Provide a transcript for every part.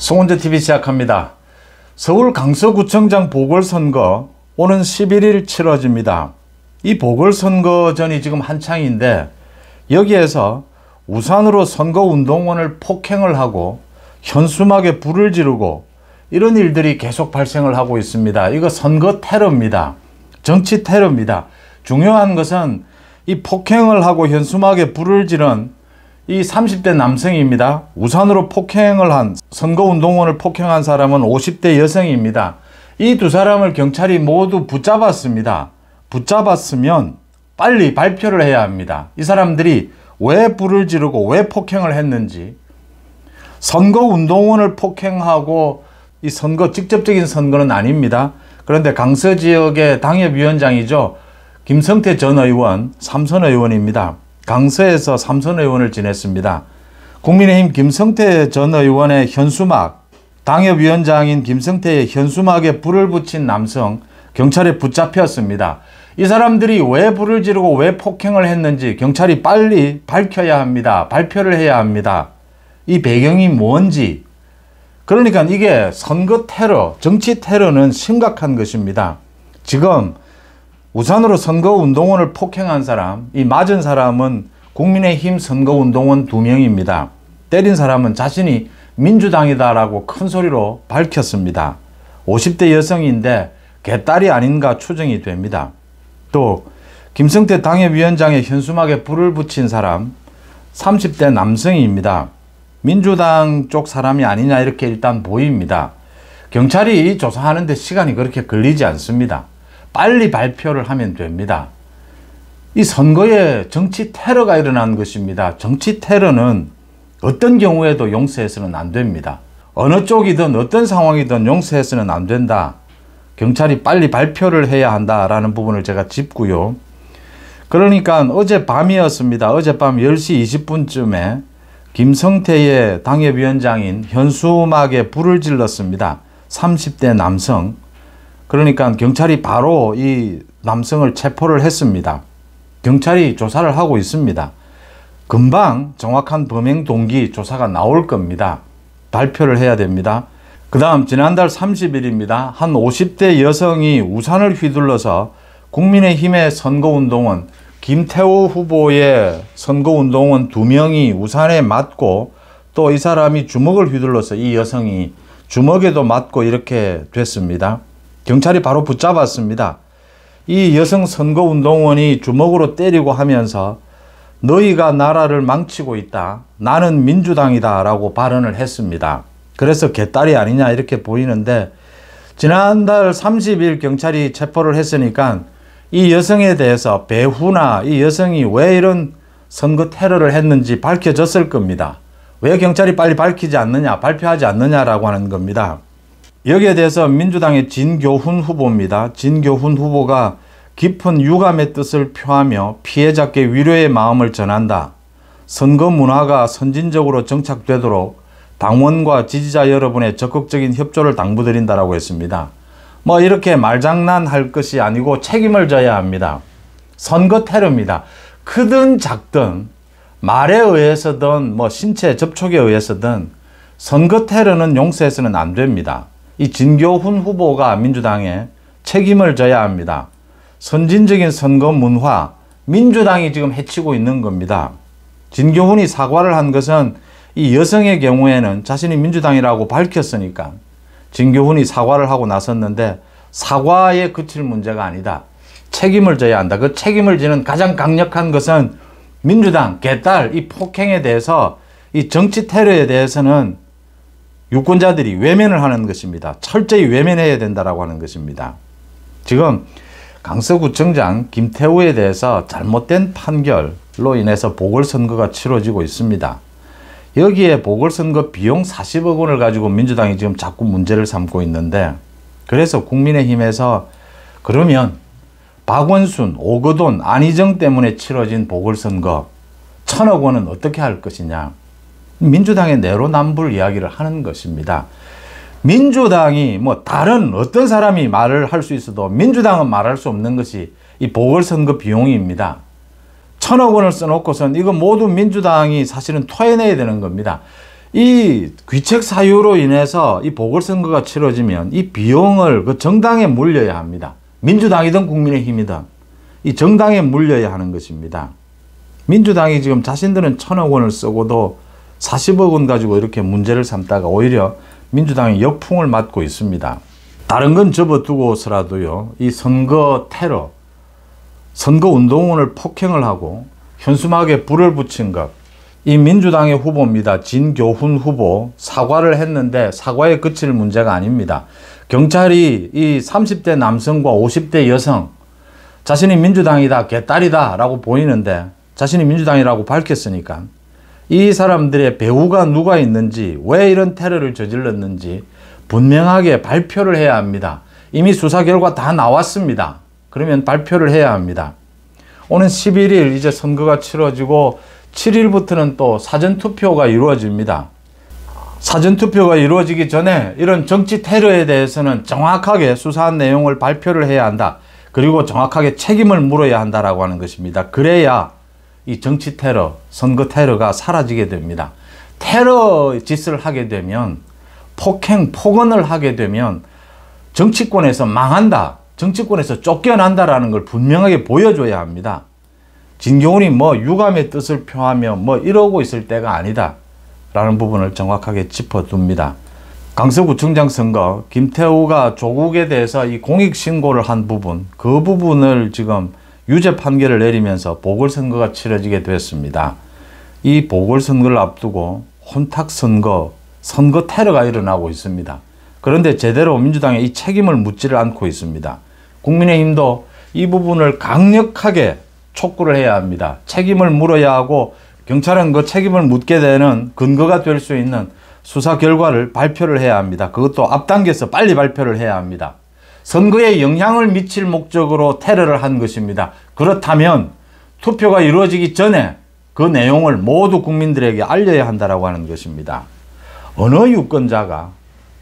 송원재TV 시작합니다. 서울 강서구청장 보궐선거 오는 11일 치러집니다. 이 보궐선거전이 지금 한창인데 여기에서 우산으로 선거운동원을 폭행을 하고 현수막에 불을 지르고 이런 일들이 계속 발생을 하고 있습니다. 이거 선거 테러입니다. 정치 테러입니다. 중요한 것은 이 폭행을 하고 현수막에 불을 지른 이 30대 남성입니다. 우산으로 폭행을 한 선거운동원을 폭행한 사람은 50대 여성입니다. 이 두 사람을 경찰이 모두 붙잡았습니다. 붙잡았으면 빨리 발표를 해야 합니다. 이 사람들이 왜 불을 지르고 왜 폭행을 했는지. 선거운동원을 폭행하고 이 선거, 직접적인 선거는 아닙니다. 그런데 강서 지역의 당협위원장이죠. 김성태 전 의원, 삼선 의원입니다. 강서에서 삼선 의원을 지냈습니다. 국민의힘 김성태 전 의원의 현수막, 당협위원장인 김성태의 현수막에 불을 붙인 남성, 경찰에 붙잡혔습니다. 이 사람들이 왜 불을 지르고 왜 폭행을 했는지 경찰이 빨리 밝혀야 합니다. 발표를 해야 합니다. 이 배경이 뭔지. 그러니까 이게 선거 테러, 정치 테러는 심각한 것입니다. 지금 우산으로 선거운동원을 폭행한 사람, 이 맞은 사람은 국민의힘 선거운동원 2명입니다. 때린 사람은 자신이 민주당이다라고 큰 소리로 밝혔습니다. 50대 여성인데 개딸이 아닌가 추정이 됩니다. 또 김성태 당협위원장의 현수막에 불을 붙인 사람 30대 남성입니다. 민주당 쪽 사람이 아니냐 이렇게 일단 보입니다. 경찰이 조사하는 데 시간이 그렇게 걸리지 않습니다. 빨리 발표를 하면 됩니다. 이 선거에 정치 테러가 일어난 것입니다. 정치 테러는 어떤 경우에도 용서해서는 안 됩니다. 어느 쪽이든 어떤 상황이든 용서해서는 안 된다. 경찰이 빨리 발표를 해야 한다라는 부분을 제가 짚고요. 그러니까 어젯밤이었습니다. 어젯밤 10시 20분쯤에 김성태의 당협위원장인 현수막에 불을 질렀습니다. 30대 남성. 그러니까 경찰이 바로 이 남성을 체포를 했습니다. 경찰이 조사를 하고 있습니다. 금방 정확한 범행 동기 조사가 나올 겁니다. 발표를 해야 됩니다. 그 다음 지난달 30일입니다. 한 50대 여성이 우산을 휘둘러서 국민의힘의 선거운동원 김태호 후보의 선거운동원 2명이 우산에 맞고 또 이 사람이 주먹을 휘둘러서 이 여성이 주먹에도 맞고 이렇게 됐습니다. 경찰이 바로 붙잡았습니다. 이 여성 선거운동원이 주먹으로 때리고 하면서 너희가 나라를 망치고 있다. 나는 민주당이다 라고 발언을 했습니다. 그래서 개딸이 아니냐 이렇게 보이는데 지난달 30일 경찰이 체포를 했으니까 이 여성에 대해서 배후나 이 여성이 왜 이런 선거 테러를 했는지 밝혀졌을 겁니다. 왜 경찰이 빨리 밝히지 않느냐, 발표하지 않느냐라고 하는 겁니다. 여기에 대해서 민주당의 진교훈 후보입니다. 진교훈 후보가 깊은 유감의 뜻을 표하며 피해자께 위로의 마음을 전한다. 선거 문화가 선진적으로 정착되도록 당원과 지지자 여러분의 적극적인 협조를 당부드린다라고 했습니다. 뭐 이렇게 말장난할 것이 아니고 책임을 져야 합니다. 선거 테러입니다. 크든 작든 말에 의해서든 뭐 신체 접촉에 의해서든 선거 테러는 용서해서는 안 됩니다. 이 진교훈 후보가 민주당에 책임을 져야 합니다. 선진적인 선거 문화, 민주당이 지금 해치고 있는 겁니다. 진교훈이 사과를 한 것은 이 여성의 경우에는 자신이 민주당이라고 밝혔으니까 진교훈이 사과를 하고 나섰는데 사과에 그칠 문제가 아니다. 책임을 져야 한다. 그 책임을 지는 가장 강력한 것은 민주당, 개딸, 이 폭행에 대해서 이 정치 테러에 대해서는 유권자들이 외면을 하는 것입니다. 철저히 외면해야 된다라고 하는 것입니다. 지금 강서구청장 김태우에 대해서 잘못된 판결로 인해서 보궐선거가 치러지고 있습니다. 여기에 보궐선거 비용 40억 원을 가지고 민주당이 지금 자꾸 문제를 삼고 있는데 그래서 국민의힘에서 그러면 박원순, 오거돈, 안희정 때문에 치러진 보궐선거 1,000억 원은 어떻게 할 것이냐. 민주당의 내로남불 이야기를 하는 것입니다. 민주당이 뭐 다른 어떤 사람이 말을 할 수 있어도 민주당은 말할 수 없는 것이 이 보궐선거 비용입니다. 1,000억 원을 써놓고선 이거 모두 민주당이 사실은 토해내야 되는 겁니다. 이 귀책 사유로 인해서 이 보궐선거가 치러지면 이 비용을 그 정당에 물려야 합니다. 민주당이든 국민의힘이든 이 정당에 물려야 하는 것입니다. 민주당이 지금 자신들은 1,000억 원을 쓰고도 40억 원 가지고 이렇게 문제를 삼다가 오히려 민주당이 역풍을 맞고 있습니다. 다른 건 접어두고서라도요, 이 선거 테러, 선거 운동원을 폭행을 하고 현수막에 불을 붙인 것, 이 민주당의 후보입니다. 진교훈 후보 사과를 했는데 사과에 그칠 문제가 아닙니다. 경찰이 이 30대 남성과 50대 여성, 자신이 민주당이다, 개딸이다 라고 보이는데 자신이 민주당이라고 밝혔으니까 이 사람들의 배후가 누가 있는지, 왜 이런 테러를 저질렀는지 분명하게 발표를 해야 합니다. 이미 수사 결과 다 나왔습니다. 그러면 발표를 해야 합니다. 오는 11일 이제 선거가 치러지고 7일부터는 또 사전투표가 이루어집니다. 사전투표가 이루어지기 전에 이런 정치 테러에 대해서는 정확하게 수사한 내용을 발표를 해야 한다. 그리고 정확하게 책임을 물어야 한다라고 하는 것입니다. 그래야 이 정치 테러, 선거 테러가 사라지게 됩니다. 테러 짓을 하게 되면, 폭행, 폭언을 하게 되면 정치권에서 망한다, 정치권에서 쫓겨난다라는 걸 분명하게 보여줘야 합니다. 진교훈이 뭐 유감의 뜻을 표하며 뭐 이러고 있을 때가 아니다 라는 부분을 정확하게 짚어둡니다. 강서구청장 선거, 김태우가 조국에 대해서 이 공익신고를 한 부분, 그 부분을 지금 유죄 판결을 내리면서 보궐선거가 치러지게 됐습니다. 이 보궐선거를 앞두고 혼탁선거, 선거 테러가 일어나고 있습니다. 그런데 제대로 민주당에 이 책임을 묻지를 않고 있습니다. 국민의힘도 이 부분을 강력하게 촉구를 해야 합니다. 책임을 물어야 하고 경찰은 그 책임을 묻게 되는 근거가 될 수 있는 수사 결과를 발표를 해야 합니다. 그것도 앞당겨서 빨리 발표를 해야 합니다. 선거에 영향을 미칠 목적으로 테러를 한 것입니다. 그렇다면 투표가 이루어지기 전에 그 내용을 모두 국민들에게 알려야 한다라고 하는 것입니다. 어느 유권자가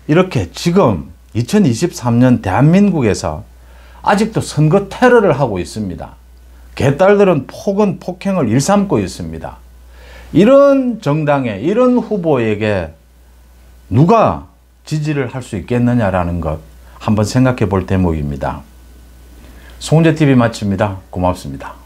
이렇게 지금 2023년 대한민국에서 아직도 선거 테러를 하고 있습니다. 개딸들은 폭언, 폭행을 일삼고 있습니다. 이런 정당에, 이런 후보에게 누가 지지를 할 수 있겠느냐라는 것 한번 생각해 볼 대목입니다. 송은재TV 마칩니다. 고맙습니다.